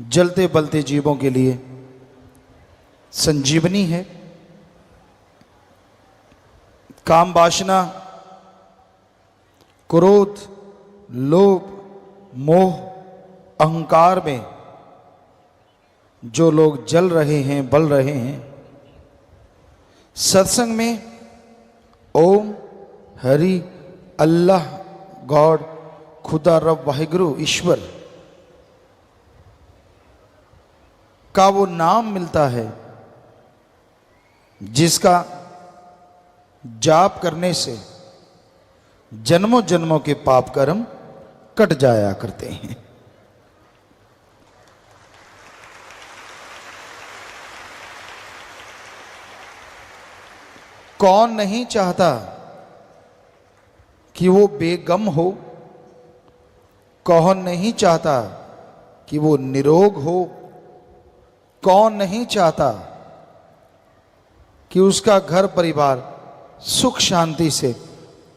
जलते बलते जीवों के लिए संजीवनी है। काम वासना, क्रोध, लोभ, मोह, अहंकार में जो लोग जल रहे हैं, बल रहे हैं, सत्संग में ओम, हरि, अल्लाह, गॉड, खुदा, रब, वाहिगुरु, ईश्वर का वो नाम मिलता है जिसका जाप करने से जन्मों जन्मों के पाप कर्म कट जाया करते हैं। कौन नहीं चाहता कि वो बेगम हो? कौन नहीं चाहता कि वो निरोग हो? कौन नहीं चाहता कि उसका घर परिवार सुख शांति से,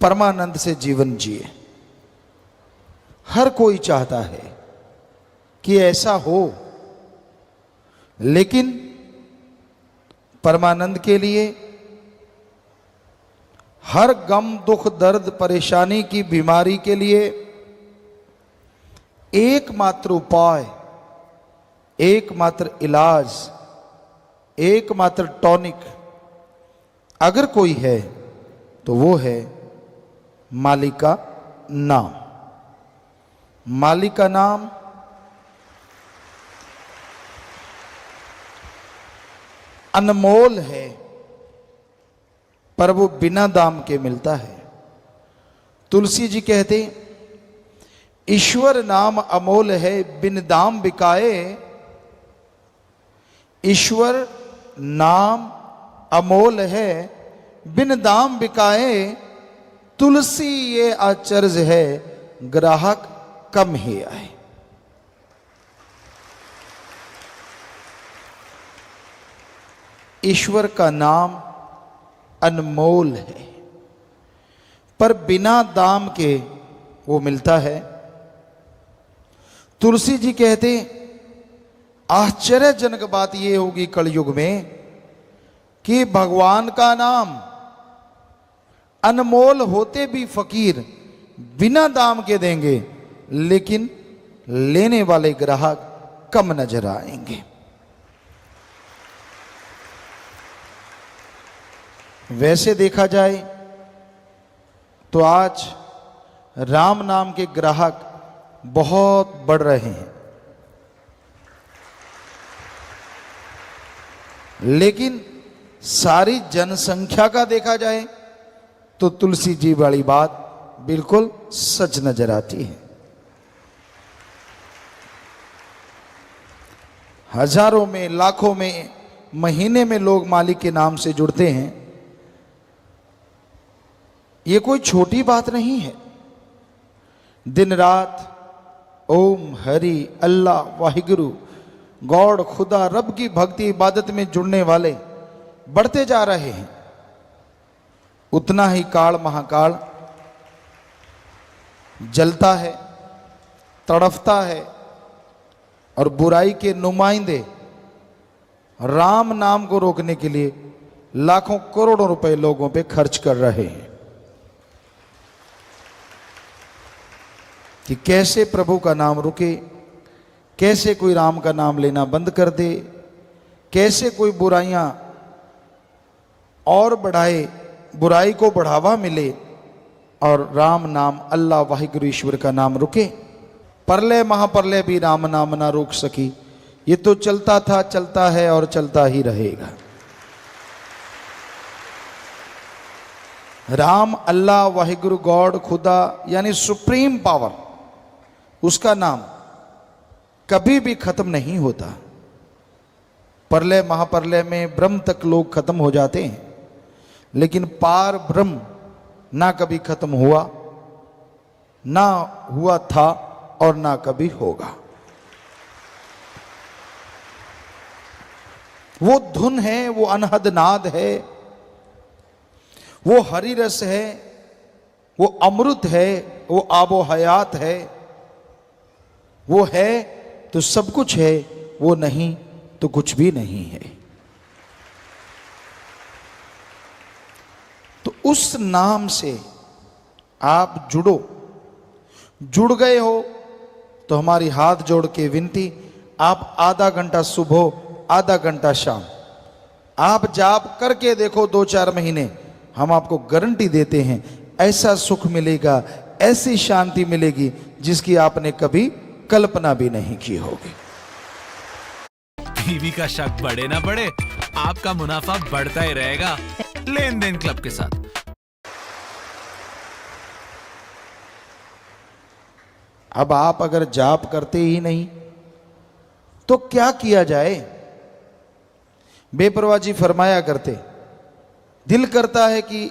परमानंद से जीवन जिए? हर कोई चाहता है कि ऐसा हो, लेकिन परमानंद के लिए हर गम, दुख, दर्द, परेशानी की, बीमारी के लिए एकमात्र उपाय, एकमात्र इलाज, एकमात्र टॉनिक अगर कोई है तो वो है मालिक का नाम। मालिक का नाम अनमोल है, पर वो बिना दाम के मिलता है। तुलसी जी कहते, ईश्वर नाम अमोल है, बिन दाम बिकाए। ईश्वर नाम अमोल है, बिन दाम बिकाए। तुलसी ये आचर्ज है, ग्राहक कम ही आए। ईश्वर का नाम अनमोल है, पर बिना दाम के वो मिलता है। तुलसी जी कहते, आश्चर्यजनक बात ये होगी कलयुग में कि भगवान का नाम अनमोल होते भी फकीर बिना दाम के देंगे, लेकिन लेने वाले ग्राहक कम नजर आएंगे। वैसे देखा जाए तो आज राम नाम के ग्राहक बहुत बढ़ रहे हैं, लेकिन सारी जनसंख्या का देखा जाए तो तुलसी जी वाली बात बिल्कुल सच नजर आती है। हजारों में, लाखों में, महीने में लोग मालिक के नाम से जुड़ते हैं। ये कोई छोटी बात नहीं है। दिन रात ओम, हरि, अल्लाह, वाहिगुरु, गॉड, खुदा, रब की भक्ति इबादत में जुड़ने वाले बढ़ते जा रहे हैं। उतना ही काल महाकाल जलता है, तड़फता है, और बुराई के नुमाइंदे राम नाम को रोकने के लिए लाखों करोड़ों रुपए लोगों पे खर्च कर रहे हैं कि कैसे प्रभु का नाम रुके, कैसे कोई राम का नाम लेना बंद कर दे, कैसे कोई बुराइयां और बढ़ाए, बुराई को बढ़ावा मिले और राम नाम, अल्लाह, वाहिगुरु, ईश्वर का नाम रुके। परलय महाप्रलय भी राम नाम ना रोक सकी। ये तो चलता था, चलता है और चलता ही रहेगा। राम, अल्लाह, वाहिगुरु, गॉड, खुदा यानी सुप्रीम पावर, उसका नाम कभी भी खत्म नहीं होता। परलय महाप्रलय में ब्रह्म तक लोग खत्म हो जाते हैं, लेकिन पार ब्रह्म ना कभी खत्म हुआ, ना हुआ था और ना कभी होगा। वो धुन है, वो अनहद नाद है, वो हरि रस है, वो अमृत है, वो आबो हयात है, वो है तो सब कुछ है, वो नहीं तो कुछ भी नहीं है। तो उस नाम से आप जुड़ो। जुड़ गए हो तो हमारी हाथ जोड़ के विनती, आप आधा घंटा सुबह आधा घंटा शाम आप जाप करके देखो, 2-4 महीने, हम आपको गारंटी देते हैं ऐसा सुख मिलेगा, ऐसी शांति मिलेगी जिसकी आपने कभी कल्पना भी नहीं की होगी। बीवी का शक बढ़े ना बढ़े, आपका मुनाफा बढ़ता ही रहेगा लेन देन क्लब के साथ। अब आप अगर जाप करते ही नहीं तो क्या किया जाए? बेपरवाह जी फरमाया करते, दिल करता है कि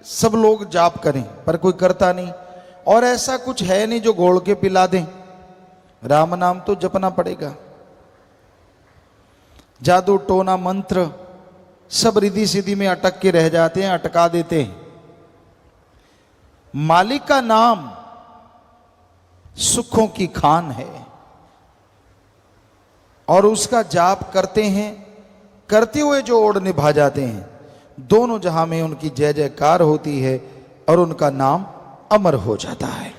सब लोग जाप करें पर कोई करता नहीं, और ऐसा कुछ है नहीं जो घोल के पिला दें। राम नाम तो जपना पड़ेगा। जादू टोना मंत्र सब रिद्धि सिद्धि में अटक के रह जाते हैं, अटका देते हैं। मालिक का नाम सुखों की खान है, और उसका जाप करते हैं, करते हुए जो ओढ़ निभा जाते हैं, दोनों जहां में उनकी जय जयकार होती है और उनका नाम अमर हो जाता है।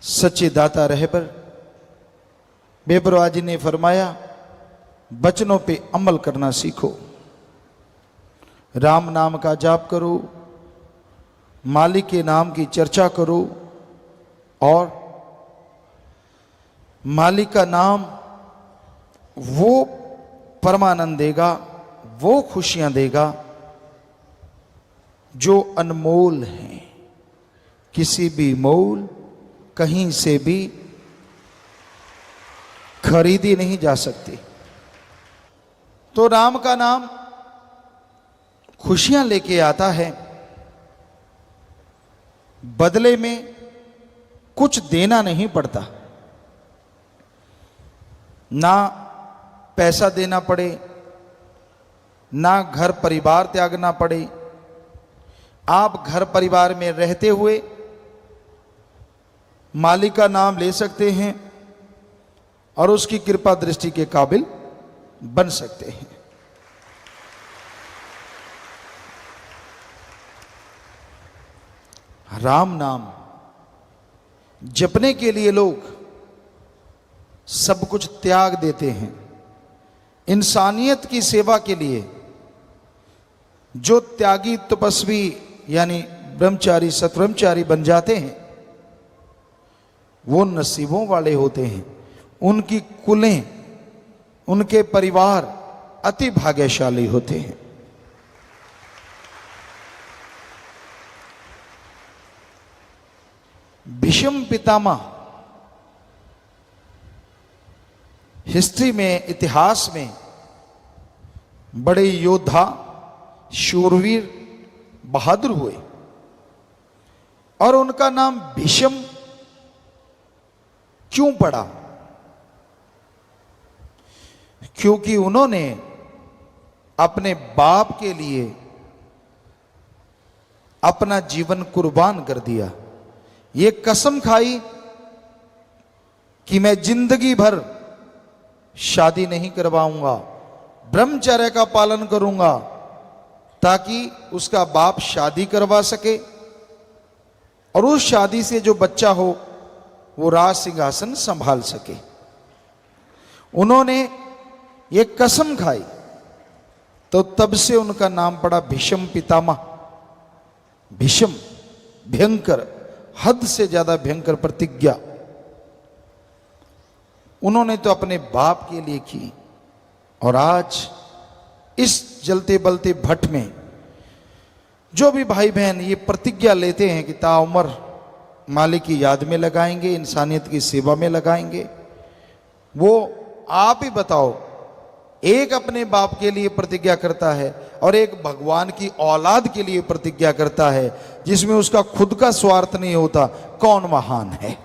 सच्चे दाता रहबर बेपरवाह जी ने फरमाया, बचनों पे अमल करना सीखो। राम नाम का जाप करो, मालिक के नाम की चर्चा करो, और मालिक का नाम वो परमानंद देगा, वो खुशियां देगा जो अनमोल हैं, किसी भी मोल कहीं से भी खरीदी नहीं जा सकती। तो राम का नाम खुशियां लेके आता है, बदले में कुछ देना नहीं पड़ता, ना पैसा देना पड़े, ना घर परिवार त्यागना पड़े। आप घर परिवार में रहते हुए मालिक का नाम ले सकते हैं और उसकी कृपा दृष्टि के काबिल बन सकते हैं। राम नाम जपने के लिए लोग सब कुछ त्याग देते हैं। इंसानियत की सेवा के लिए जो त्यागी तपस्वी यानी ब्रह्मचारी सतब्रह्मचारी बन जाते हैं, वो नसीबों वाले होते हैं। उनकी कुलें, उनके परिवार अति भाग्यशाली होते हैं। भीष्म पितामह हिस्ट्री में, इतिहास में बड़े योद्धा, शूरवीर, बहादुर हुए, और उनका नाम भीष्म क्यों पड़ा? क्योंकि उन्होंने अपने बाप के लिए अपना जीवन कुर्बान कर दिया। ये कसम खाई कि मैं जिंदगी भर शादी नहीं करवाऊंगा, ब्रह्मचर्य का पालन करूंगा, ताकि उसका बाप शादी करवा सके और उस शादी से जो बच्चा हो वो राज सिंहासन संभाल सके। उन्होंने ये कसम खाई, तो तब से उनका नाम पड़ा भीष्म पितामह। भीष्म भयंकर, हद से ज्यादा भयंकर प्रतिज्ञा उन्होंने तो अपने बाप के लिए की। और आज इस जलते बलते भट्ट में जो भी भाई बहन ये प्रतिज्ञा लेते हैं कि ताउम्र मालिक की याद में लगाएंगे, इंसानियत की सेवा में लगाएंगे, वो आप ही बताओ, एक अपने बाप के लिए प्रतिज्ञा करता है और एक भगवान की औलाद के लिए प्रतिज्ञा करता है, जिसमें उसका खुद का स्वार्थ नहीं होता, कौन महान है?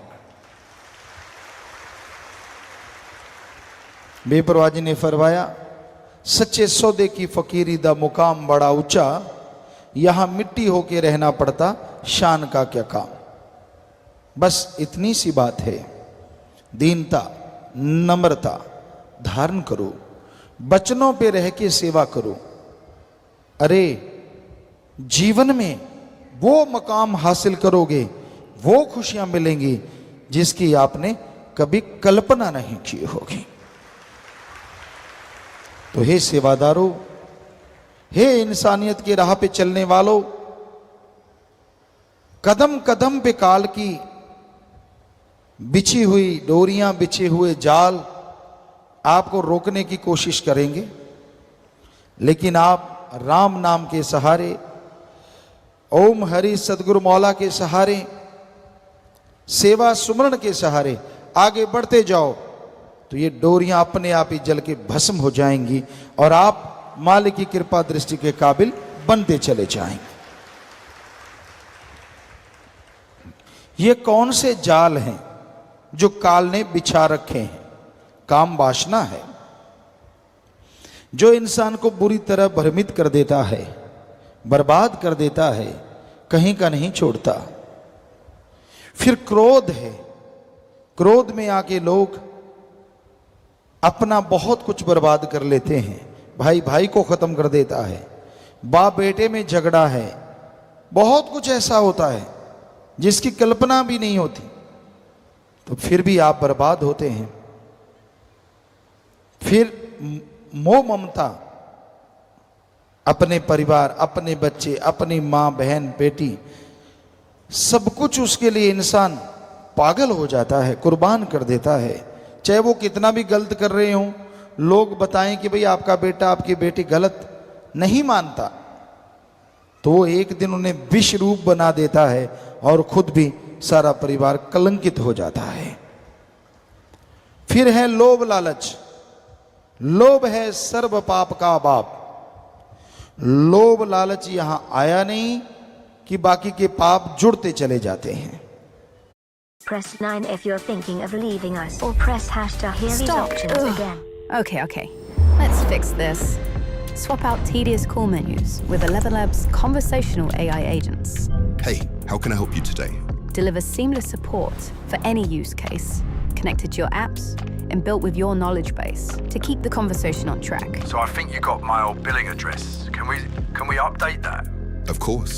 बेपरवाह जी ने फरमाया, सच्चे सौदे की फकीरी दा मुकाम बड़ा ऊंचा, यहां मिट्टी होके रहना पड़ता, शान का क्या काम। बस इतनी सी बात है, दीनता, नम्रता धारण करो, बचनों पे रह के सेवा करो। अरे जीवन में वो मकाम हासिल करोगे, वो खुशियां मिलेंगी जिसकी आपने कभी कल्पना नहीं की होगी। तो हे सेवादारों, हे इंसानियत की राह पे चलने वालों, कदम कदम पे काल की बिछी हुई डोरियां, बिछे हुए जाल आपको रोकने की कोशिश करेंगे, लेकिन आप राम नाम के सहारे, ओम हरि सदगुरु मौला के सहारे, सेवा सुमरण के सहारे आगे बढ़ते जाओ तो ये डोरियां अपने आप ही जल के भस्म हो जाएंगी और आप मालिक की कृपा दृष्टि के काबिल बनते चले जाएंगे। ये कौन से जाल हैं जो काल ने बिछा रखे हैं? काम वासना है जो इंसान को बुरी तरह भ्रमित कर देता है, बर्बाद कर देता है, कहीं का नहीं छोड़ता। फिर क्रोध है, क्रोध में आके लोग अपना बहुत कुछ बर्बाद कर लेते हैं। भाई भाई को खत्म कर देता है, बाप बेटे में झगड़ा है, बहुत कुछ ऐसा होता है जिसकी कल्पना भी नहीं होती, तो फिर भी आप बर्बाद होते हैं। फिर मोह ममता, अपने परिवार, अपने बच्चे, अपनी मां बहन बेटी, सब कुछ उसके लिए इंसान पागल हो जाता है, कुर्बान कर देता है। चाहे वो कितना भी गलत कर रहे हों, लोग बताएं कि भाई आपका बेटा आपकी बेटी गलत, नहीं मानता तो वो एक दिन उन्हें विष रूप बना देता है और खुद भी सारा परिवार कलंकित हो जाता है। फिर है लोभ लालच। लोभ है सर्व पाप का बाप। लोभ लालच यहां आया नहीं कि बाकी के पाप जुड़ते चले जाते हैं। Press 9 if you're thinking of leaving us, or press hash to hear these Stop. options Ugh. again. Okay. Let's fix this. Swap out tedious call menus with ElevenLabs conversational AI agents. Hey, how can I help you today? Deliver seamless support for any use case, connected to your apps and built with your knowledge base to keep the conversation on track. So I think you got my old billing address. Can we update that? Of course.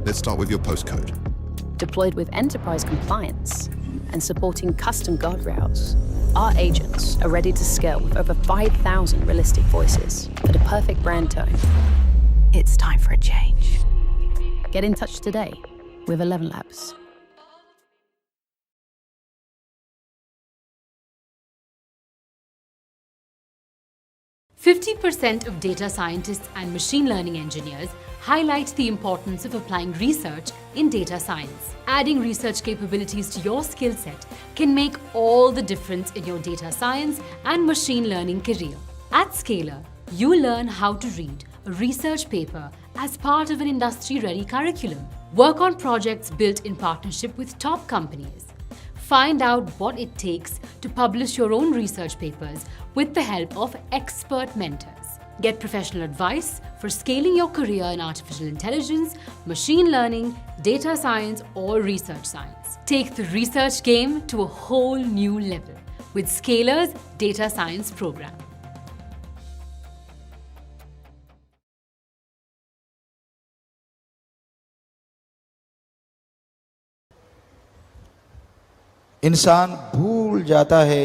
Let's start with your postcode. Deployed with enterprise compliance and supporting custom guardrails, our agents are ready to scale with over 5,000 realistic voices for the perfect brand tone. It's time for a change. Get in touch today with ElevenLabs. %50 of data scientists and machine learning engineers highlight the importance of applying research in data science. Adding research capabilities to your skill set can make all the difference in your data science and machine learning career. At Scalar, you learn how to read a research paper as part of an industry-ready curriculum. Work on projects built in partnership with top companies. Find out what it takes to publish your own research papers with the help of expert mentors. Get professional advice for scaling your career in artificial intelligence, machine learning, data science, or research science. Take the research game to a whole new level with Scalar's Data Science program. इंसान भूल जाता है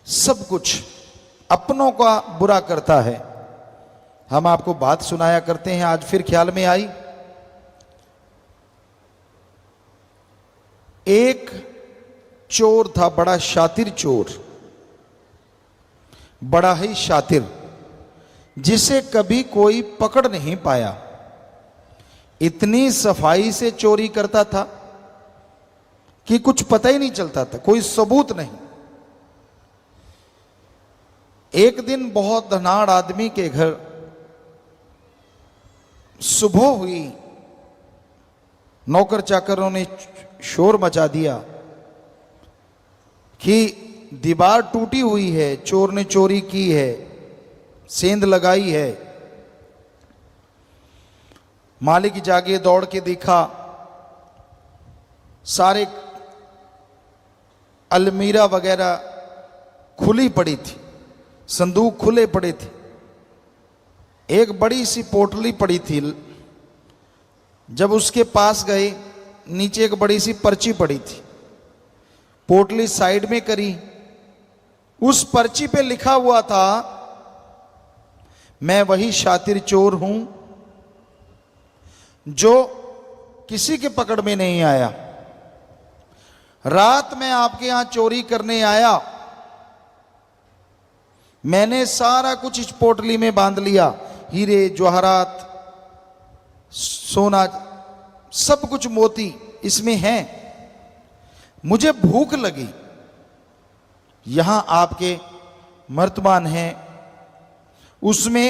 सब कुछ, अपनों का बुरा करता है। हम आपको बात सुनाया करते हैं, आज फिर ख्याल में आई। एक चोर था, बड़ा शातिर चोर, बड़ा ही शातिर, जिसे कभी कोई पकड़ नहीं पाया। इतनी सफाई से चोरी करता था कि कुछ पता ही नहीं चलता था, कोई सबूत नहीं। एक दिन बहुत धनाढ़ आदमी के घर सुबह हुई, नौकर चाकरों ने शोर मचा दिया कि दीवार टूटी हुई है, चोर ने चोरी की है, सेंध लगाई है। मालिक जागे, दौड़ के देखा सारे अलमीरा वगैरह खुली पड़ी थी, संदूक खुले पड़े थे। एक बड़ी सी पोटली पड़ी थी। जब उसके पास गए, नीचे एक बड़ी सी पर्ची पड़ी थी। पोटली साइड में करी, उस पर्ची पे लिखा हुआ था, मैं वही शातिर चोर हूं जो किसी के पकड़ में नहीं आया। रात में आपके यहां चोरी करने आया, मैंने सारा कुछ इस पोटली में बांध लिया, हीरे जवाहरात सोना सब कुछ मोती इसमें है। मुझे भूख लगी, यहां आपके मर्तबान है, उसमें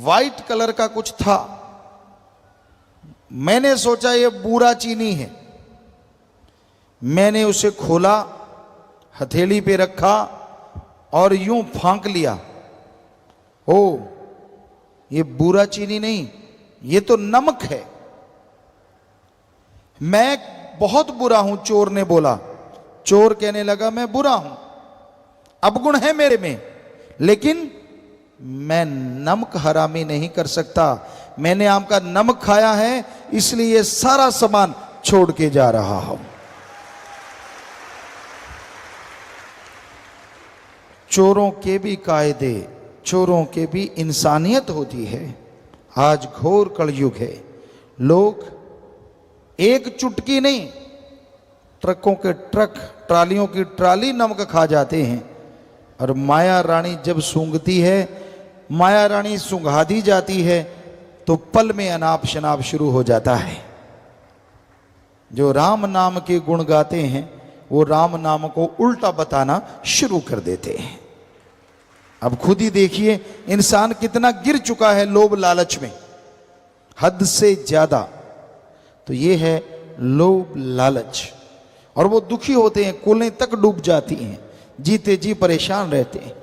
वाइट कलर का कुछ था। मैंने सोचा ये बूरा चीनी है। मैंने उसे खोला, हथेली पे रखा और यूं फांक लिया। ओ, ये बूरा चीनी नहीं, ये तो नमक है। मैं बहुत बुरा हूं, चोर ने बोला। चोर कहने लगा, मैं बुरा हूं, अवगुण है मेरे में, लेकिन मैं नमक हरामी नहीं कर सकता। मैंने आपका नमक खाया है, इसलिए ये सारा सामान छोड़ के जा रहा हूं। चोरों के भी कायदे, चोरों के भी इंसानियत होती है। आज घोर कलयुग है। लोग एक चुटकी नहीं, ट्रकों के ट्रक, ट्रालियों की ट्राली नमक खा जाते हैं। और माया रानी जब सूंघती है, माया रानी सूंघा दी जाती है, तो पल में अनाप शनाप शुरू हो जाता है। जो राम नाम के गुण गाते हैं, वो राम नाम को उल्टा बताना शुरू कर देते हैं। अब खुद ही देखिए, इंसान कितना गिर चुका है लोभ लालच में, हद से ज्यादा। तो ये है लोभ लालच, और वो दुखी होते हैं, कुलें तक डूब जाती हैं, जीते जी परेशान रहते हैं,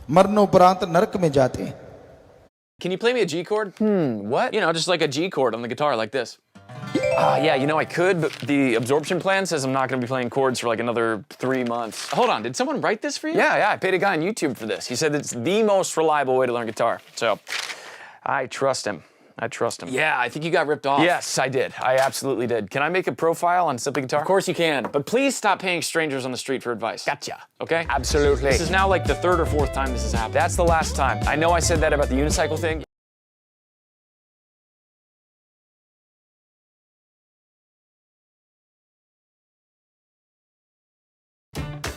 मरणोपरांत नरक में जाते हैं। Can you play me a G chord? What? You know, just like a G chord on the guitar, like this. Yeah, you know I could, but the absorption plan says I'm not going to be playing chords for like another 3 months. Hold on, did someone write this for you? Yeah, I paid a guy on YouTube for this. He said it's the most reliable way to learn guitar. So, I trust him. I trust him. Yeah, I think you got ripped off. Yes, I did. I absolutely did. Can I make a profile on Simply Guitar? Of course you can, but please stop paying strangers on the street for advice. Gotcha. Okay? Absolutely. This is now like the 3rd or 4th time this has happened. That's the last time. I know I said that about the unicycle thing.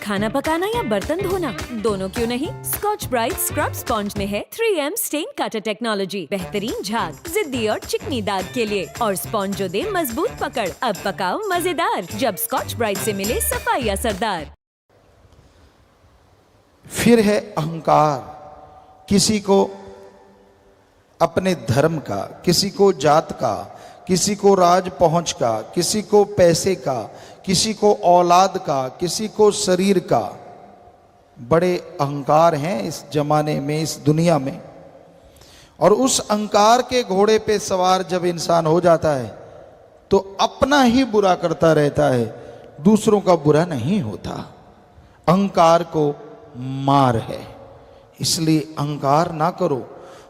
खाना पकाना या बर्तन धोना, दोनों क्यों नहीं? Scotch Brite scrub sponge में है 3M स्टेन कटर टेक्नोलॉजी। बेहतरीन झाग, जिद्दी और चिकनी दाग के लिए, और स्पॉन्ज जो दे मजबूत पकड़। अब पकाओ मजेदार, जब स्कॉच ब्राइट से मिले सफाई असरदार। फिर है अहंकार। किसी को अपने धर्म का, किसी को जात का, किसी को राज पहुंच का, किसी को पैसे का, किसी को औलाद का, किसी को शरीर का। बड़े अहंकार हैं इस जमाने में, इस दुनिया में। और उस अहंकार के घोड़े पे सवार जब इंसान हो जाता है, तो अपना ही बुरा करता रहता है, दूसरों का बुरा नहीं होता। अहंकार को मार है, इसलिए अहंकार ना करो।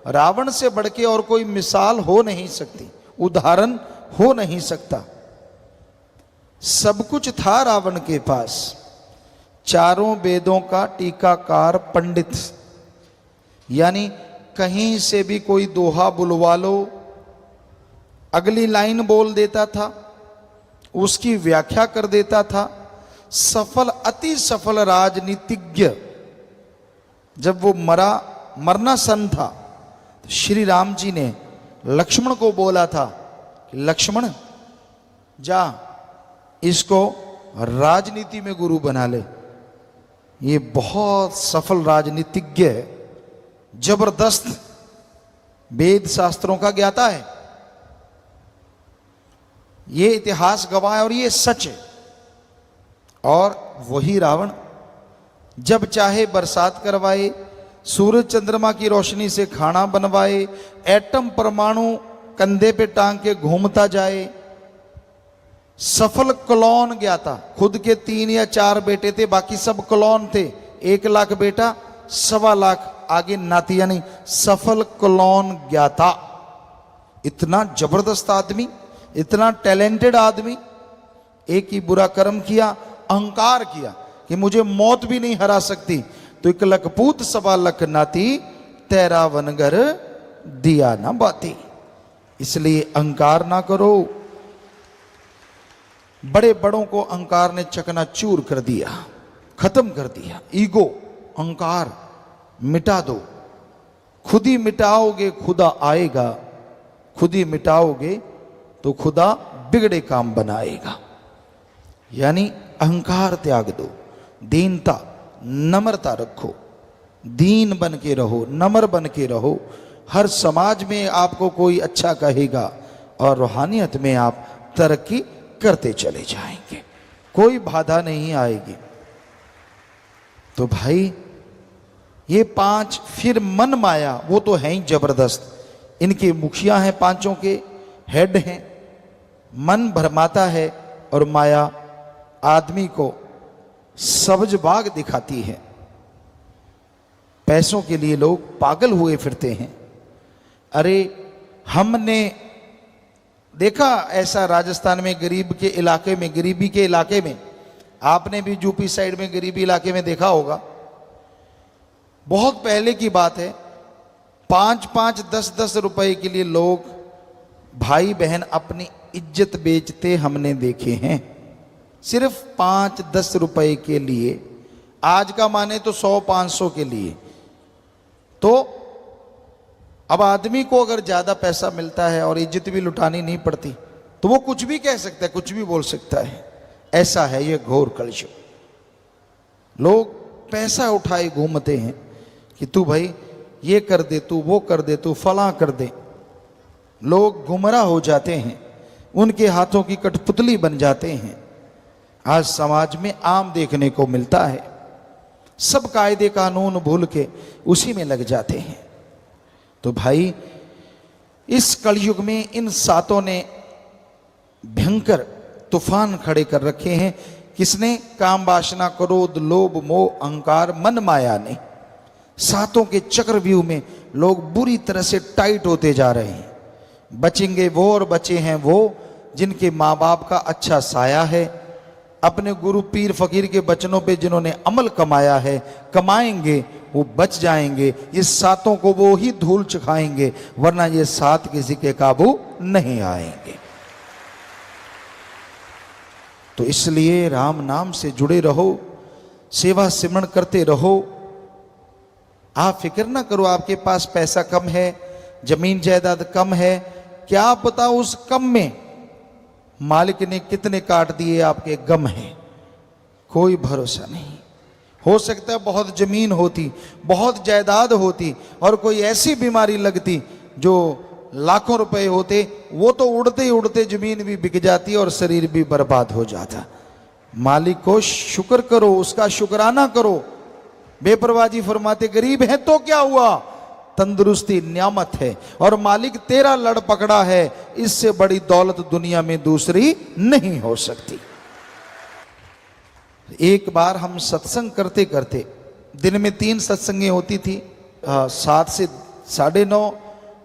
रावण से बढ़ के और कोई मिसाल हो नहीं सकती, उदाहरण हो नहीं सकता। सब कुछ था रावण के पास, चारों वेदों का टीकाकार पंडित, यानी कहीं से भी कोई दोहा बुलवा लो, अगली लाइन बोल देता था, उसकी व्याख्या कर देता था। सफल, अति सफल राजनीतिज्ञ। जब वो मरना सन था, तो श्री राम जी ने लक्ष्मण को बोला था, लक्ष्मण जा, इसको राजनीति में गुरु बना ले। ये बहुत सफल राजनीतिज्ञ है, जबरदस्त वेद शास्त्रों का ज्ञाता है। ये इतिहास गवाह है और ये सच है। और वही रावण जब चाहे बरसात करवाए, सूरज चंद्रमा की रोशनी से खाना बनवाए, एटम परमाणु कंधे पे टांग के घूमता जाए, सफल क्लोन ज्ञाता, खुद के 3 या 4 बेटे थे, बाकी सब क्लोन थे। 1 लाख बेटा, 1.25 लाख आगे नाती, यानी सफल क्लोन ज्ञाता। इतना जबरदस्त आदमी, इतना टैलेंटेड आदमी, एक ही बुरा कर्म किया, अहंकार किया कि मुझे मौत भी नहीं हरा सकती। तो 1 लाख पूत 1.25 लाख नाती, तेरा वनगर दिया ना बाती। इसलिए अहंकार ना करो। बड़े बड़ों को अहंकार ने चकनाचूर कर दिया, खत्म कर दिया। ईगो, अहंकार मिटा दो। खुद ही मिटाओगे खुदा आएगा, खुद ही मिटाओगे तो खुदा बिगड़े काम बनाएगा। यानी अहंकार त्याग दो, दीनता, नम्रता रखो, दीन बन के रहो, नम्र बन के रहो। हर समाज में आपको कोई अच्छा कहेगा और रूहानियत में आप तरक्की करते चले जाएंगे, कोई बाधा नहीं आएगी। तो भाई ये 5, फिर मन माया, वो तो है ही जबरदस्त। इनके मुखिया हैं, 5 के हेड हैं। मन भरमाता है और माया आदमी को सब्ज बाग दिखाती है। पैसों के लिए लोग पागल हुए फिरते हैं। अरे हमने देखा ऐसा राजस्थान में गरीब के इलाके में, गरीबी के इलाके में, आपने भी यूपी साइड में गरीबी इलाके में देखा होगा। बहुत पहले की बात है, 5-5, 10-10 रुपए के लिए लोग भाई बहन अपनी इज्जत बेचते हमने देखे हैं, सिर्फ 5-10 रुपए के लिए। आज का माने तो 100-500 के लिए। तो अब आदमी को अगर ज्यादा पैसा मिलता है और इज्जत भी लुटानी नहीं पड़ती तो वो कुछ भी कह सकता है, कुछ भी बोल सकता है। ऐसा है ये घोर कलयुग। लोग पैसा उठाए घूमते हैं कि तू भाई ये कर दे, तू वो कर दे, तू फलां कर दे। लोग गुमराह हो जाते हैं, उनके हाथों की कठपुतली बन जाते हैं। आज समाज में आम देखने को मिलता है। सब कायदे कानून भूल के उसी में लग जाते हैं। तो भाई इस कलयुग में इन 7 ने भयंकर तूफान खड़े कर रखे हैं। किसने? काम, वासना, क्रोध, लोभ, मोह, अहंकार, मन माया ने। 7 के चक्रव्यूह में लोग बुरी तरह से टाइट होते जा रहे हैं। बचेंगे वो और बचे हैं वो जिनके माँ बाप का अच्छा साया है, अपने गुरु पीर फकीर के वचनों पे जिन्होंने अमल कमाया है, कमाएंगे, वो बच जाएंगे। ये 7 को वो ही धूल चखाएंगे, वरना ये 7 किसी के काबू नहीं आएंगे। तो इसलिए राम नाम से जुड़े रहो, सेवा सिमरण करते रहो। आप फिक्र ना करो आपके पास पैसा कम है, जमीन जायदाद कम है, क्या पता उस कम में मालिक ने कितने काट दिए आपके गम है, कोई भरोसा नहीं। हो सकता है बहुत जमीन होती, बहुत जायदाद होती और कोई ऐसी बीमारी लगती जो लाखों रुपए होते, वो तो उड़ते ही उड़ते जमीन भी बिक जाती और शरीर भी बर्बाद हो जाता। मालिक को शुक्र करो, उसका शुक्राना करो। बेपरवाजी फरमाते गरीब है तो क्या हुआ, तंदुरुस्ती नियामत है और मालिक तेरा लड़ पकड़ा है, इससे बड़ी दौलत दुनिया में दूसरी नहीं हो सकती। एक बार हम सत्संग करते करते, दिन में 3 सत्संगें होती थी, 7 से 9:30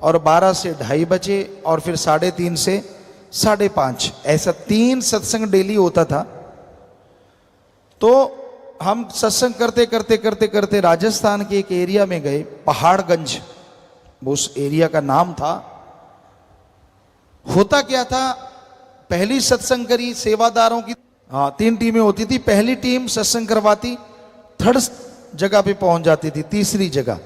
और 12 से 2:30 बजे और फिर 3:30 से 5:30, ऐसा 3 सत्संग डेली होता था। तो हम सत्संग करते करते करते करते राजस्थान के एक एरिया में गए, पहाड़गंज उस एरिया का नाम था। होता क्या था, पहली सत्संग करी सेवादारों की, 3 टीमें होती थी। पहली टीम सत्संग करवाती, 3rd जगह पे पहुंच जाती थी, 3री जगह।